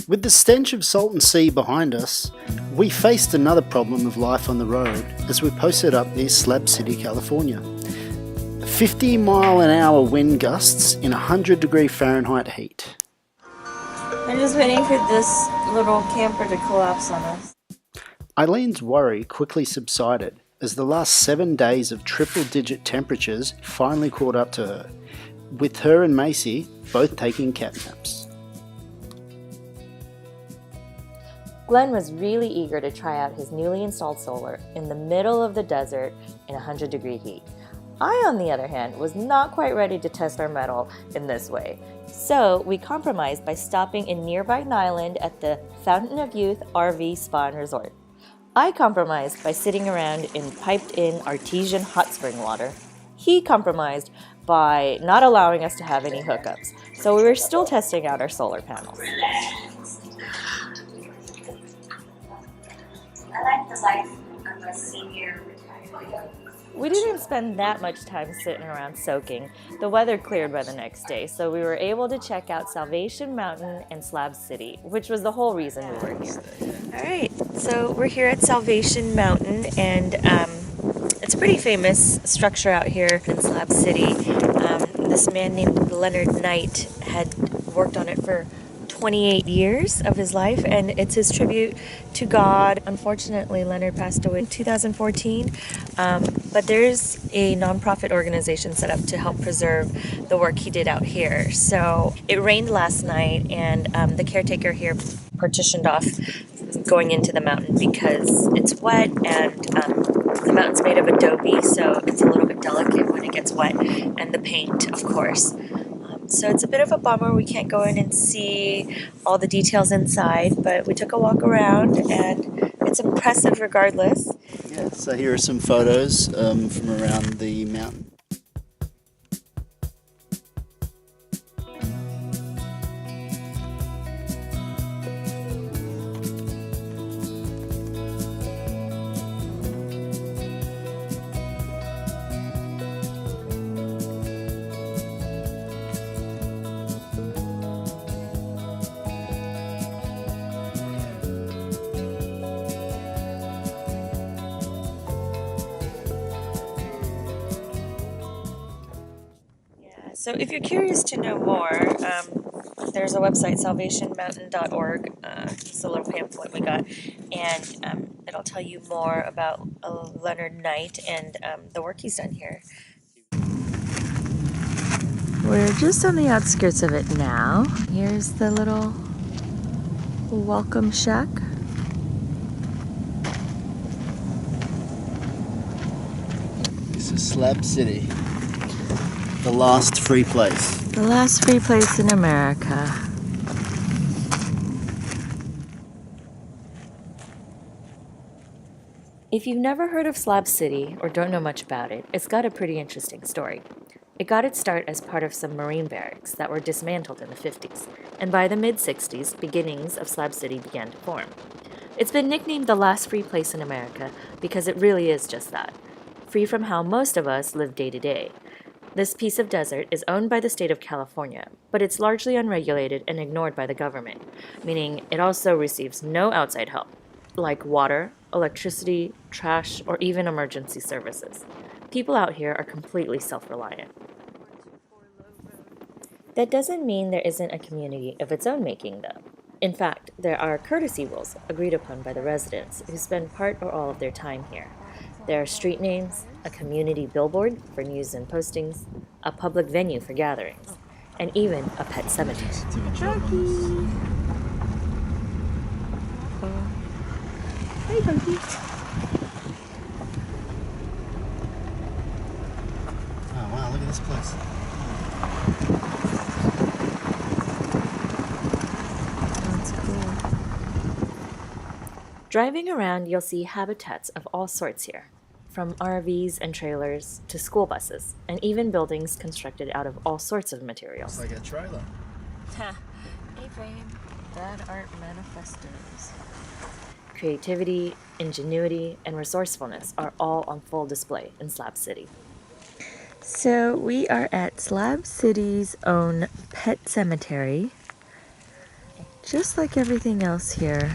With the stench of salt and sea behind us, we faced another problem of life on the road as we posted up near Slab City, California. 50-mile-an-hour wind gusts in 100-degree Fahrenheit heat. I'm just waiting for this little camper to collapse on us. Eileen's worry quickly subsided as the last 7 days of triple-digit temperatures finally caught up to her, with her and Macy both taking cat naps. Glenn was really eager to try out his newly installed solar in the middle of the desert in 100-degree heat. I, on the other hand, was not quite ready to test our mettle in this way. So we compromised by stopping in nearby Nyland at the Fountain of Youth RV Spa and Resort. I compromised by sitting around in piped-in artesian hot spring water. He compromised by not allowing us to have any hookups. So we were still testing out our solar panels. I like the life of a senior retired. We didn't spend that much time sitting around soaking. The weather cleared by the next day, so we were able to check out Salvation Mountain and Slab City, which was the whole reason we were here. All right, so we're here at Salvation Mountain, and it's a pretty famous structure out here in Slab City. This man named Leonard Knight had worked on it for 28 years of his life, and it's his tribute to God. Unfortunately, Leonard passed away in 2014, but there's a nonprofit organization set up to help preserve the work he did out here. So it rained last night, and the caretaker here partitioned off going into the mountain because it's wet, and the mountain's made of adobe, so it's a little bit delicate when it gets wet, and the paint, of course. So it's a bit of a bummer we can't go in and see all the details inside, but we took a walk around and it's impressive regardless. Yeah, so here are some photos from around the mountain. So if you're curious to know more, there's a website, salvationmountain.org. It's a little pamphlet we got, and it'll tell you more about Leonard Knight and the work he's done here. We're just on the outskirts of it now. Here's the little welcome shack. This is Slab City. The last free place. The last free place in America. If you've never heard of Slab City or don't know much about it, it's got a pretty interesting story. It got its start as part of some Marine barracks that were dismantled in the 50s, and by the mid-60s, beginnings of Slab City began to form. It's been nicknamed the last free place in America because it really is just that, free from how most of us live day to day. This piece of desert is owned by the state of California, but it's largely unregulated and ignored by the government, meaning it also receives no outside help, like water, electricity, trash, or even emergency services. People out here are completely self-reliant. That doesn't mean there isn't a community of its own making, though. In fact, there are courtesy rules agreed upon by the residents who spend part or all of their time here. There are street names, a community billboard for news and postings, a public venue for gatherings, and even a pet cemetery. Hey, donkey. Oh wow, look at this place. That's cool. Driving around, you'll see habitats of all sorts here, from RVs and trailers to school buses, and even buildings constructed out of all sorts of materials. It's like a trailer. Hey, babe. That aren't manifestos. Creativity, ingenuity, and resourcefulness are all on full display in Slab City. So we are at Slab City's own pet cemetery. Just like everything else here,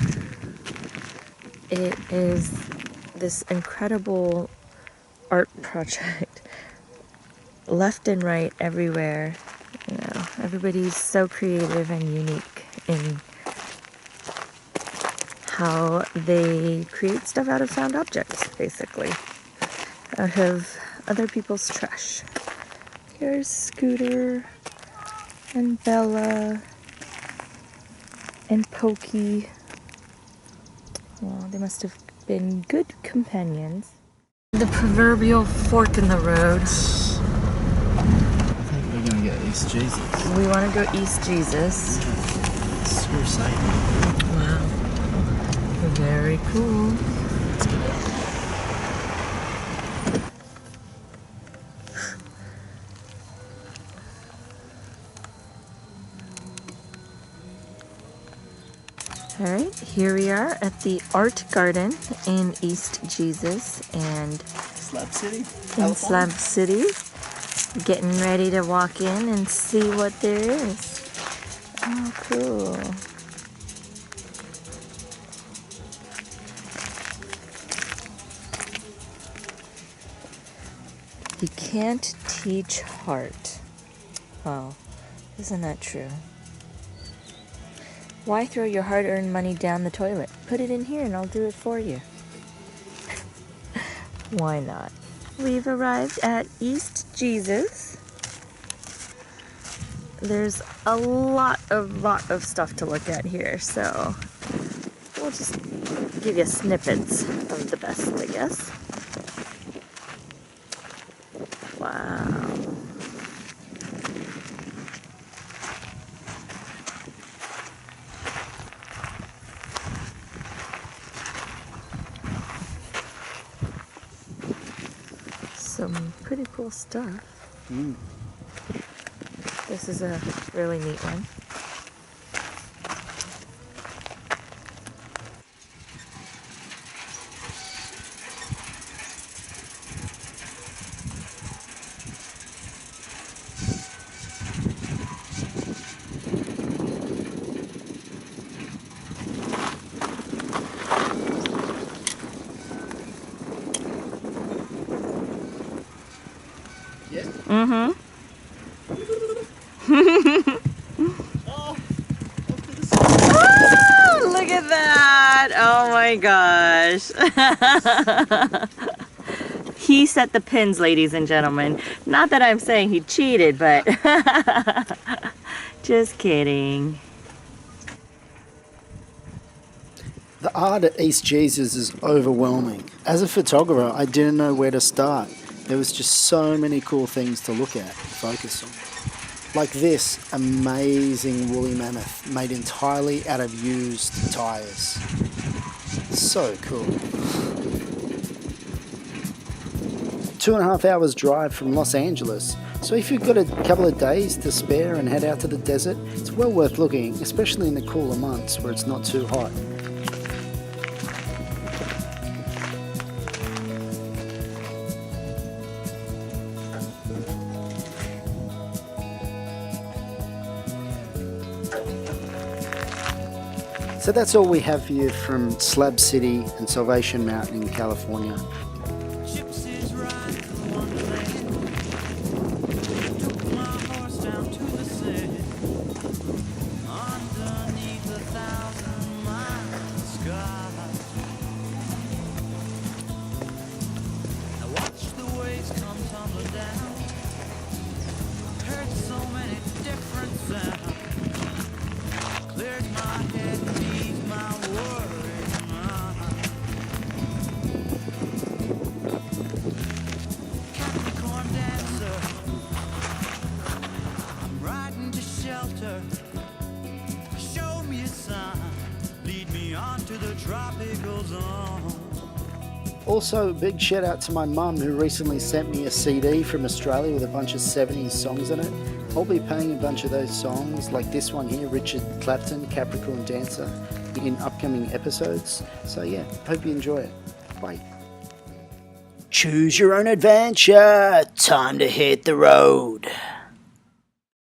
it is this incredible art project. Left and right, everywhere. You know, everybody's so creative and unique in how they create stuff out of found objects, basically, out of other people's trash. Here's Scooter and Bella and Pokey. Well, they must have been good companions. The proverbial fork in the road. I think we're gonna get East Jesus. We want to go East Jesus. Super exciting. Wow. Very cool. Alright, here we are at the Art Garden in East Jesus and Slab City? in Slab City. Getting ready to walk in and see what there is. Oh, cool. You can't teach heart. Wow, isn't that true? Why throw your hard-earned money down the toilet? Put it in here and I'll do it for you. Why not? We've arrived at East Jesus. There's a lot of stuff to look at here, so we'll just give you snippets of the best, I guess. Wow. Some pretty cool stuff. This is a really neat one. Yeah. Mm-hmm. Oh, look at that! Oh my gosh. He set the pins, ladies and gentlemen. Not that I'm saying he cheated, but just kidding. The art at East Jesus is overwhelming. As a photographer, I didn't know where to start. There was just so many cool things to look at and focus on. Like this amazing woolly mammoth made entirely out of used tires. So cool. 2.5 hours drive from Los Angeles. So if you've got a couple of days to spare and head out to the desert, it's well worth looking, especially in the cooler months where it's not too hot. So that's all we have for you from Slab City and Salvation Mountain in California. Gypsies ride through Wonderland. Took my horse down to the city. Underneath the 1,000 miles sky. I watched the waves come tumbling down. Heard so many different sounds. Cleared my head, eased my worries mind. Capricorn dancer, I'm riding to shelter. Show me a sign, lead me on to the tropical zone. Also, big shout out to my mum who recently sent me a CD from Australia with a bunch of 70s songs in it. I'll be playing a bunch of those songs, like this one here, Richard Clapton, Capricorn Dancer, in upcoming episodes. So yeah, hope you enjoy it. Bye. Choose your own adventure. Time to hit the road.